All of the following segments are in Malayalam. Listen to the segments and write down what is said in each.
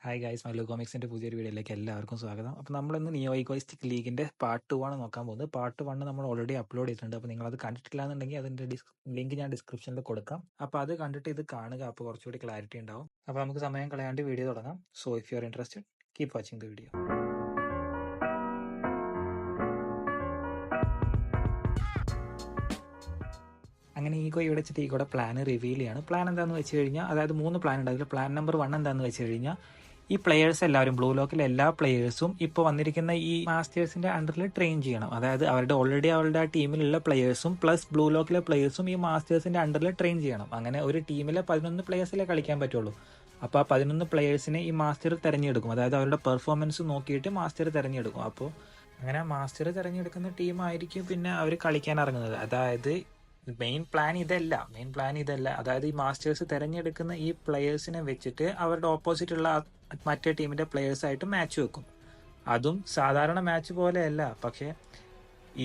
ഹായ് ഗൈസ്, മല്ലു കോമിക്സിൻ്റെ പുതിയൊരു വീഡിയോയിലേക്ക് എല്ലാവർക്കും സ്വാഗതം. അപ്പോൾ നമ്മളിന്ന് നിയോ ഈഗോയിസ്റ്റിക് ലീഗിൻ്റെ പാർട്ട് 2 ആണ് നോക്കാൻ പോകുന്നത്. പാർട്ട് 1 നമ്മൾ ഓൾറെഡി അപ്ലോഡ് ചെയ്തിട്ടുണ്ട്. അപ്പോൾ നിങ്ങളത് കണ്ടിട്ടില്ല എന്നുണ്ടെങ്കിൽ അതിൻ്റെ ലിങ്ക് ഞാൻ ഡിസ്ക്രിപ്ഷനിൽ കൊടുക്കാം. അപ്പോൾ അത് കണ്ടിട്ട് ഇത് കാണുക, അപ്പോൾ കുറച്ചുകൂടി ക്ലാരിറ്റി ഉണ്ടാവും. അപ്പോൾ നമുക്ക് സമയം കളയാണ്ട് വീഡിയോ തുടങ്ങാം. So if you are interested, keep watching the video. അങ്ങനെ ഈഗോ ഇവിടെ വെച്ചിട്ട് ഈഗോയുടെ പ്ലാൻ റിവീൽ ചെയ്യാണ്. പ്ലാൻ എന്താണെന്ന് വെച്ച് കഴിഞ്ഞാൽ, അതായത് 3 പ്ലാൻ ഉണ്ട്. അതിൽ പ്ലാൻ നമ്പർ 1 എന്താണെന്ന് വെച്ച് കഴിഞ്ഞാൽ, ഈ പ്ലെയേഴ്സ് എല്ലാവരും ബ്ലൂ ലോക്കിലെ എല്ലാ പ്ലെയേഴ്സും ഇപ്പോൾ വന്നിരിക്കുന്ന ഈ മാസ്റ്റേഴ്സിന്റെ അണ്ടറിൽ ട്രെയിൻ ചെയ്യണം. അതായത് അവരുടെ ആ ടീമിലുള്ള പ്ലെയേഴ്സും പ്ലസ് ബ്ലൂ ലോക്കിലെ പ്ലെയേഴ്സും ഈ മാസ്റ്റേഴ്സിന്റെ അണ്ടറിൽ ട്രെയിൻ ചെയ്യണം. അങ്ങനെ ഒരു ടീമിലെ 11 പ്ലെയേഴ്സിലെ കളിക്കാൻ പറ്റുള്ളൂ. അപ്പോൾ ആ 11 പ്ലെയേഴ്സിനെ ഈ മാസ്റ്റർ തിരഞ്ഞെടുക്കും. അതായത് അവരുടെ പെർഫോമൻസ് നോക്കിയിട്ട് മാസ്റ്റർ തിരഞ്ഞെടുക്കും. അപ്പോൾ അങ്ങനെ മാസ്റ്റർ തിരഞ്ഞെടുക്കുന്ന ടീമായിരിക്കും പിന്നെ അവർ കളിക്കാൻ ഇറങ്ങുന്നത്. അതായത് മെയിൻ പ്ലാൻ ഇതല്ല. അതായത് ഈ മാസ്റ്റേഴ്സ് തിരഞ്ഞെടുക്കുന്ന ഈ പ്ലെയേഴ്സിനെ വെച്ചിട്ട് അവരുടെ ഓപ്പോസിറ്റ് ഉള്ള മറ്റേ ടീമിന്റെ പ്ലെയേഴ്സായിട്ട് മാച്ച് വെക്കും. അതും സാധാരണ മാച്ച് പോലെയല്ല. പക്ഷേ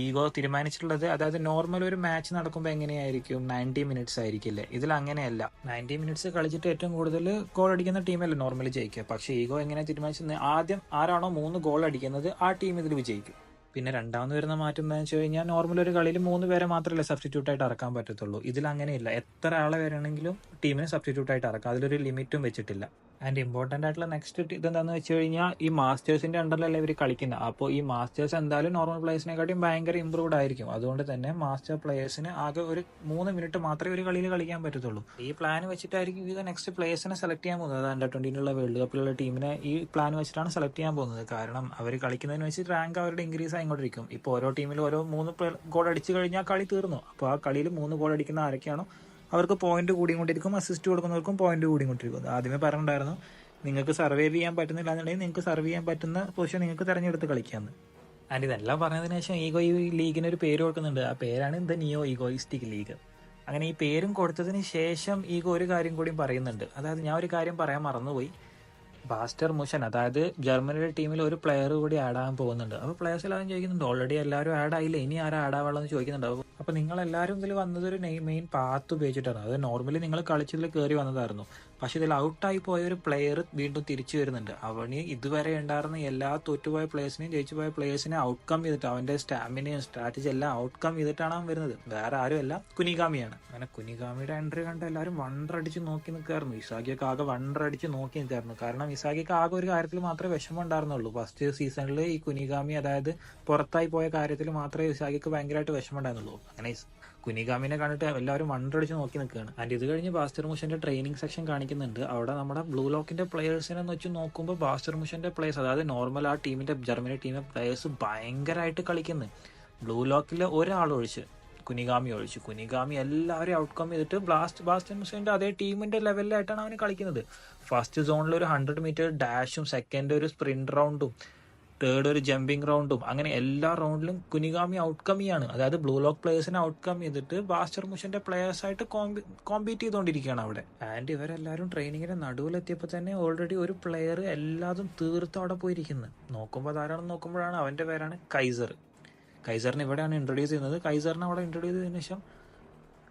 ഈഗോ തീരുമാനിച്ചിട്ടുള്ളത്, അതായത് നോർമൽ ഒരു മാച്ച് നടക്കുമ്പോൾ എങ്ങനെയായിരിക്കും, 90 മിനിറ്റ്സ് ആയിരിക്കില്ലേ. ഇതിൽ അങ്ങനെയല്ല. 90 മിനിറ്റ്സ് കളിച്ചിട്ട് ഏറ്റവും കൂടുതൽ ഗോൾ അടിക്കുന്ന ടീമല്ലേ നോർമലി ജയിക്കുക. പക്ഷേ ഈഗോ എങ്ങനെ തീരുമാനിച്ചത്, ആദ്യം ആരാണോ 3 ഗോൾ അടിക്കുന്നത് ആ ടീം ഇതിൽ വിജയിക്കും. പിന്നെ രണ്ടാമത് വരുന്ന മാറ്റം എന്താണെന്ന് വെച്ച് കഴിഞ്ഞാൽ, നോർമൽ ഒരു കളിയിൽ 3 പേരെ മാത്രമല്ലേ സബ്സ്റ്റിറ്റ്യൂട്ട് ആയിട്ട് ഇറക്കാൻ പറ്റത്തുള്ളൂ. ഇതിൽ അങ്ങനെയില്ല. എത്ര ആളെ വരണമെങ്കിലും ടീമിനെ സബ്സ്റ്റിറ്റ്യൂട്ട് ആയിട്ട് ഇറക്കാം. അതിലൊരു ലിമിറ്റും വെച്ചിട്ടില്ല. ആൻഡ് ഇമ്പോർട്ടൻ്റ് ആയിട്ടുള്ള നെക്സ്റ്റ് ഇതെന്താണെന്ന് വെച്ച് കഴിഞ്ഞാൽ, ഈ മാസ്റ്റേഴ്സിന്റെ അണ്ടറിലല്ലേ ഇവർ കളിക്കുന്നത്. അപ്പോൾ ഈ മാസ്റ്റേഴ്സ് എന്തായാലും നോർമൽ പ്ലേയേഴ്സിനെക്കാട്ടിയും ഭയങ്കര ഇമ്പ്രൂവ്ഡ് ആയിരിക്കും. അതുകൊണ്ട് തന്നെ മാസ്റ്റർ പ്ലേയേഴ്സിന് ആകെ ഒരു 3 മിനിറ്റ് മാത്രമേ ഒരു കളിയിൽ കളിക്കാൻ പറ്റത്തുള്ളൂ. ഈ പ്ലാൻ വെച്ചിട്ടായിരിക്കും ഇത് നെക്സ്റ്റ് പ്ലേയേഴ്സിനെ സെലക്ട് ചെയ്യാൻ പോകുന്നത്. അതായത് അണ്ടർ-20 വേൾഡ് കപ്പിലുള്ള ടീമിനെ ഈ പ്ലാൻ വെച്ചിട്ടാണ് സെലക്ട് ചെയ്യാൻ പോകുന്നത്. കാരണം അവർ കളിക്കുന്നതിന് വെച്ച് റാങ്ക് അവരുടെ ഇൻക്രീസ് ആയിക്കൊണ്ടിരിക്കും. ഇപ്പോൾ ഓരോ ടീമിലും ഓരോ 3 ഗോൾ അടിച്ചു കഴിഞ്ഞാൽ കളി തീർന്നു. അപ്പോൾ ആ കളിയിൽ 3 ഗോൾ അടിക്കുന്ന ആരൊക്കെയാണോ അവർക്ക് പോയിന്റ് കൂടിക്കൊണ്ടിരിക്കും. അസിസ്റ്റ് കൊടുക്കുന്നവർക്കും പോയിന്റ് കൂടിക്കൊണ്ടിരിക്കും. ആദ്യമേ പറഞ്ഞിട്ടുണ്ടായിരുന്നു, നിങ്ങൾക്ക് സർവൈവ് ചെയ്യാൻ പറ്റുന്നില്ല എന്നുണ്ടെങ്കിൽ നിങ്ങൾക്ക് സർവൈവ് ചെയ്യാൻ പറ്റുന്ന പൊസിഷൻ നിങ്ങൾക്ക് തിരഞ്ഞെടുത്ത് കളിക്കാമെന്ന്. ആൻഡ് ഇതെല്ലാം പറഞ്ഞതിന് ശേഷം ഈഗോ ഈ ലീഗിന് ഒരു പേര് കൊടുക്കുന്നുണ്ട്. ആ പേരാണ് ദ നിയോ ഈഗോയിസ്റ്റിക് ലീഗ്. അങ്ങനെ ഈ പേരും കൊടുത്തതിന് ശേഷം ഈഗോ ഒരു കാര്യം കൂടി പറയുന്നുണ്ട്. അതായത് ഞാൻ ഒരു കാര്യം പറയാൻ മറന്നുപോയി. ബാസ്റ്റർ മുഷൻ, അതായത് ജർമ്മനിയുടെ ടീമിൽ ഒരു പ്ലെയർ കൂടി ആഡ് ആകാൻ പോകുന്നുണ്ട്. അപ്പോൾ പ്ലെയേഴ്സ് എല്ലാവരും ചോദിക്കുന്നുണ്ട്, ഓൾറെഡി എല്ലാവരും ആഡ് ആയില്ല, ഇനി ആരാ ആഡ് ആവാളെന്ന് ചോദിക്കുന്നുണ്ട്. അപ്പോൾ നിങ്ങൾ എല്ലാവരും ഇതിൽ വന്നത് ഒരു മെയിൻ പാത്ത് ഉപയോഗിച്ചിട്ടാണ്. അത് നോർമലി നിങ്ങൾ കളിച്ചതിൽ കയറി വന്നതായിരുന്നു. പക്ഷെ ഇതിൽ ഔട്ടായി പോയ ഒരു പ്ലെയർ വീണ്ടും തിരിച്ചു വരുന്നുണ്ട്. അവന് ഇതുവരെ ഉണ്ടായിരുന്ന എല്ലാ തോറ്റുപോയ പ്ലേയേഴ്സിനെയും ജയിച്ചു പോയ പ്ലേയേഴ്സിനെ ഔട്ട്കം ചെയ്തിട്ട്, അവന്റെ സ്റ്റാമിനയും സ്ട്രാറ്റജി എല്ലാം ഔട്ട്കം ചെയ്തിട്ടാണ് അവൻ വരുന്നത്. വേറെ ആരുമല്ല, കുനിഗാമിയാണ്. അങ്ങനെ കുനിഗാമിയുടെ എൻട്രി കണ്ട് എല്ലാവരും വണ്ടടിച്ച് നോക്കി നിൽക്കായിരുന്നു. ഇസാഗിയൊക്കെ ആകെ വണ്ടടിച്ച് നോക്കി നിൽക്കായിരുന്നു. കാരണം ഇസാഗിക്ക് ആകെ ഒരു കാര്യത്തിൽ മാത്രമേ വിഷമം ഉണ്ടായിരുന്നുള്ളൂ. ഫസ്റ്റ് സീസണിൽ ഈ കുനിഗാമി, അതായത് പുറത്തായി പോയ കാര്യത്തിൽ മാത്രമേ ഇസാഗിക്ക് ഭയങ്കരമായിട്ട് വിഷമം ഉണ്ടായിരുന്നുള്ളൂ. അങ്ങനെ കുനിഗാമിനെ കണ്ടിട്ട് എല്ലാവരും വണ്ടടിച്ച് നോക്കി നിൽക്കുകയാണ്. ആൻഡ് ഇത് കഴിഞ്ഞ് ബാസ്റ്റർ മുഷന്റെ ട്രെയിനിങ് സെക്ഷൻ കാണിക്കുന്നുണ്ട്. അവിടെ നമ്മുടെ ബ്ലൂ ലോക്കിന്റെ പ്ലേയേഴ്സിനെ വെച്ച് നോക്കുമ്പോൾ ബാസ്റ്റർ മുഷന്റെ പ്ലേയേഴ്സ്, അതായത് നോർമൽ ആ ടീമിന്റെ ജർമ്മനി ടീമിന്റെ പ്ലേയേഴ്സ് ഭയങ്കരമായിട്ട് കളിക്കുന്നു. ബ്ലൂ ലോക്കിലെ ഒരാളൊഴിച്ച്, കുനിഗാമി എല്ലാവരും ഔട്ട്കം ചെയ്തിട്ട് ബാസ്റ്റർ മുഷന്റെ അതേ ടീമിന്റെ ലെവലിലായിട്ടാണ് അവന് കളിക്കുന്നത്. ഫസ്റ്റ് സോണിൽ ഒരു 100 മീറ്റർ ഡാഷും, സെക്കൻഡ് ഒരു സ്പ്രിന്റ് റൗണ്ടും, തേർഡ് ഒരു ജമ്പിങ് റൗണ്ടും, അങ്ങനെ എല്ലാ റൗണ്ടിലും കുനിഗാമി ഔട്ട്കം ചെയ്യാണ്. അതായത് ബ്ലൂ ലോക്ക് പ്ലേയേഴ്സിനെ ഔട്ട്കം ചെയ്തിട്ട് ബാസ്റ്റർ മുഷന്റെ പ്ലേയേഴ്സായിട്ട് കോമ്പീറ്റ് ചെയ്തുകൊണ്ടിരിക്കുകയാണ് അവിടെ. ആൻഡ് ഇവരെല്ലാവരും ട്രെയിനിങ്ങിന്റെ നടുവിലെത്തിയപ്പോൾ തന്നെ ഓൾറെഡി ഒരു പ്ലെയർ എല്ലാതും തീർത്ത് അവിടെ പോയിരിക്കുന്നത്. നോക്കുമ്പോൾ അതാരാണെന്ന് നോക്കുമ്പോഴാണ് അവന്റെ പേരാണ് കൈസറിനെ ഇവിടെയാണ് ഇൻട്രൊഡ്യൂസ് ചെയ്യുന്നത്. കൈസറിനെ അവിടെ ഇൻട്രൊഡ്യൂസ് ചെയ്തതിനു ശേഷം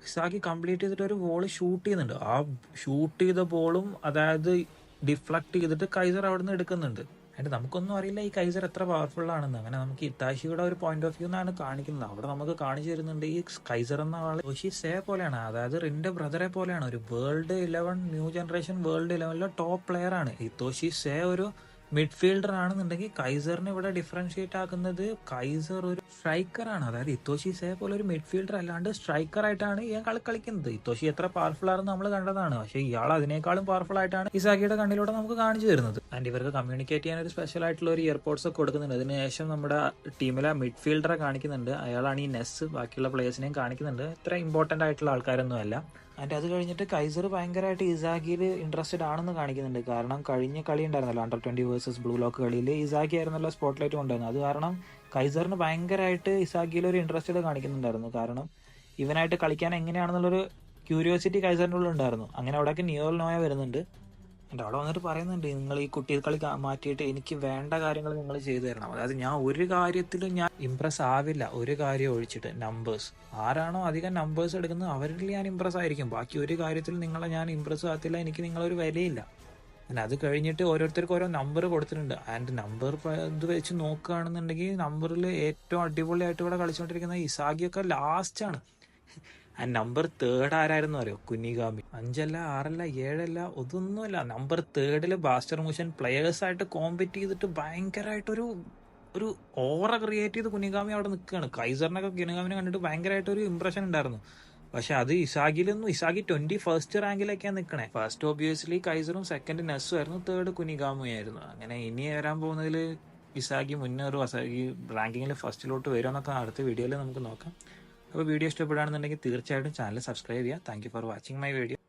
ഇസാഗി കംപ്ലീറ്റ് ചെയ്തിട്ട് ഒരു ബോൾ ഷൂട്ട് ചെയ്യുന്നുണ്ട്. ആ ഷൂട്ട് ചെയ്ത ബോളും അതായത് ഡിഫ്ലക്ട് ചെയ്തിട്ട് കൈസർ അവിടെ നിന്ന് എടുക്കുന്നുണ്ട്. ആൻഡ് നമുക്കൊന്നും അറിയില്ല ഈ കൈസർ എത്ര പവർഫുൾ ആണെന്ന്. അങ്ങനെ നമുക്ക് ഇത്താഷിയുടെ ഒരു പോയിന്റ് ഓഫ് വ്യൂ എന്നാണ് കാണിക്കുന്നത്. അവിടെ നമുക്ക് കാണിച്ചു തരുന്നുണ്ട് ഈ കൈസർ എന്ന ആള് ഇത്തോഷി സേ പോലെയാണ്. അതായത് റിന്റെ ബ്രദറെ പോലെയാണ്. ഒരു world 11 new generation world 11 top player ആണ് ഇത്തോഷി സേ. ഒരു മിഡ്ഫീൽഡർ ആണെന്നുണ്ടെങ്കിൽ കൈസറിനെ ഇവിടെ ഡിഫറൻഷിയേറ്റ് ആക്കുന്നത്, കൈസർ ഒരു സ്ട്രൈക്കറാണ്. അതായത് ഇത്തോഷി സേ പോലെ ഒരു മിഡ്ഫീൽഡർ അല്ലാണ്ട് സ്ട്രൈക്കർ ആയിട്ടാണ് ഇയാൾ കളിക്കുന്നത്. ഇത്തോഷി എത്ര പവർഫുൾ ആണെന്ന് നമ്മൾ കണ്ടതാണ്. പക്ഷേ ഇയാൾ അതിനേക്കാളും പവർഫുൾ ആയിട്ടാണ് ഇസാഗിയുടെ കണ്ണിലൂടെ നമുക്ക് കാണിച്ചു തരുന്നത്. ആൻഡ് ഇവർക്ക് കമ്മ്യൂണിക്കേറ്റ് ചെയ്യാൻ ഒരു സ്പെഷ്യൽ ആയിട്ടുള്ള ഒരു ഇയർപോഡ്സ് ഒക്കെ കൊടുക്കുന്നുണ്ട്. അതിനുശേഷം നമ്മുടെ ടീമിലെ മിഡ്ഫീൽഡറെ കാണിക്കുന്നുണ്ട്. അയാളാണ് ഈ നെസ്. ബാക്കിയുള്ള പ്ലേയേഴ്സിനെയും കാണിക്കുന്നുണ്ട്. ഇത്ര ഇമ്പോർട്ടൻ്റ് ആയിട്ടുള്ള ആൾക്കാരൊന്നും അല്ല. ആൻഡ് അത് കഴിഞ്ഞിട്ട് കൈസർ ഭയങ്കരമായിട്ട് ഇസാഗിയിൽ ഇൻട്രസ്റ്റഡ് ആണെന്ന് കാണിക്കുന്നുണ്ട്. കാരണം കഴിഞ്ഞ കളി ഉണ്ടായിരുന്നല്ലോ, അണ്ടർ-20 വേഴ്സസ് ബ്ലൂ ലോക്ക് കളിയിൽ ഇസാഗി ആയിരുന്നല്ലോ സ്പോട്ട് ലൈറ്റ് കൊണ്ടുവരുന്നത്. അത് കാരണം കൈസറിന് ഭയങ്കരമായിട്ട് ഇസാഗിയിൽ ഒരു ഇൻട്രസ്റ്റഡ് കാണിക്കുന്നുണ്ടായിരുന്നു. കാരണം ഇവനായിട്ട് കളിക്കാൻ എങ്ങനെയാണെന്നുള്ളൊരു ക്യൂരിയോസിറ്റി കൈസറിൻ്റെ ഉള്ളിൽ ഉണ്ടായിരുന്നു. അങ്ങനെ അവിടേക്ക് നിയോൽ നോയ വരുന്നുണ്ട്. എൻ്റെ അവിടെ വന്നിട്ട് പറയുന്നുണ്ട്, നിങ്ങൾ ഈ കുട്ടി കളി മാറ്റിയിട്ട് എനിക്ക് വേണ്ട കാര്യങ്ങൾ നിങ്ങൾ ചെയ്തു തരണം. അതായത് ഞാൻ ഒരു കാര്യത്തിലും ഞാൻ ഇമ്പ്രസ് ആവില്ല, ഒരു കാര്യം ഒഴിച്ചിട്ട്. നമ്പേഴ്സ്, ആരാണോ അധികം നമ്പേഴ്സ് എടുക്കുന്നത് അവരിൽ ഞാൻ ഇമ്പ്രസ് ആയിരിക്കും. ബാക്കി ഒരു കാര്യത്തിൽ നിങ്ങളെ ഞാൻ ഇമ്പ്രസ് ആകത്തില്ല. എനിക്ക് നിങ്ങളൊരു വിലയില്ല. പിന്നെ അത് കഴിഞ്ഞിട്ട് ഓരോരുത്തർക്കും ഓരോ നമ്പർ കൊടുത്തിട്ടുണ്ട്. ആൻഡ് നമ്പർ ഇത് വെച്ച് നോക്കുകയാണെന്നുണ്ടെങ്കിൽ നമ്പറിൽ ഏറ്റവും അടിപൊളിയായിട്ട് ഇവിടെ കളിച്ചുകൊണ്ടിരിക്കുന്ന ഇസാഗിയൊക്കെ ലാസ്റ്റാണ്. ആൻഡ് നമ്പർ തേർഡ് ആരായിരുന്നു അറിയോ? കുനിഗാമി. 5 അല്ല 6 അല്ല 7 അല്ല അതൊന്നുമല്ല, നമ്പർ തേർഡിൽ ബാസ്റ്റർ മൂഷൻ പ്ലെയേഴ്സായിട്ട് കോമ്പറ്റ് ചെയ്തിട്ട് ഭയങ്കരമായിട്ടൊരു ഒരു ഓറ ക്രിയേറ്റ് ചെയ്ത് കുനിഗാമി അവിടെ നിൽക്കുകയാണ്. കൈസറിനൊക്കെ കുനിഗാമിനെ കണ്ടിട്ട് ഭയങ്കരമായിട്ടൊരു ഇമ്പ്രഷൻ ഉണ്ടായിരുന്നു. പക്ഷെ അത് ഇസാഗിലൊന്നും, ഇസാഗി 21st റാങ്കിലേക്കാണ് നിൽക്കണേ. ഫസ്റ്റ് ഒബിയസ്ലി കൈസറും, സെക്കൻഡ് നെസ്സും ആയിരുന്നു, തേർഡ് കുനിഗാമിയായിരുന്നു. അങ്ങനെ ഇനി വരാൻ പോകുന്നതിൽ ഇസാഗി മുന്നേറും, ഇസാഗി റാങ്കിങ്ങിൽ ഫസ്റ്റിലോട്ട് വരുമെന്നൊക്കെ അടുത്ത വീഡിയോയിൽ നമുക്ക് നോക്കാം. അപ്പോൾ വീഡിയോ ഇഷ്ടപ്പെടുകയാണെന്നുണ്ടെങ്കിൽ തീർച്ചയായിട്ടും ചാനൽ സബ്സ്ക്രൈബ് ചെയ്യുക. Thank you for watching my video.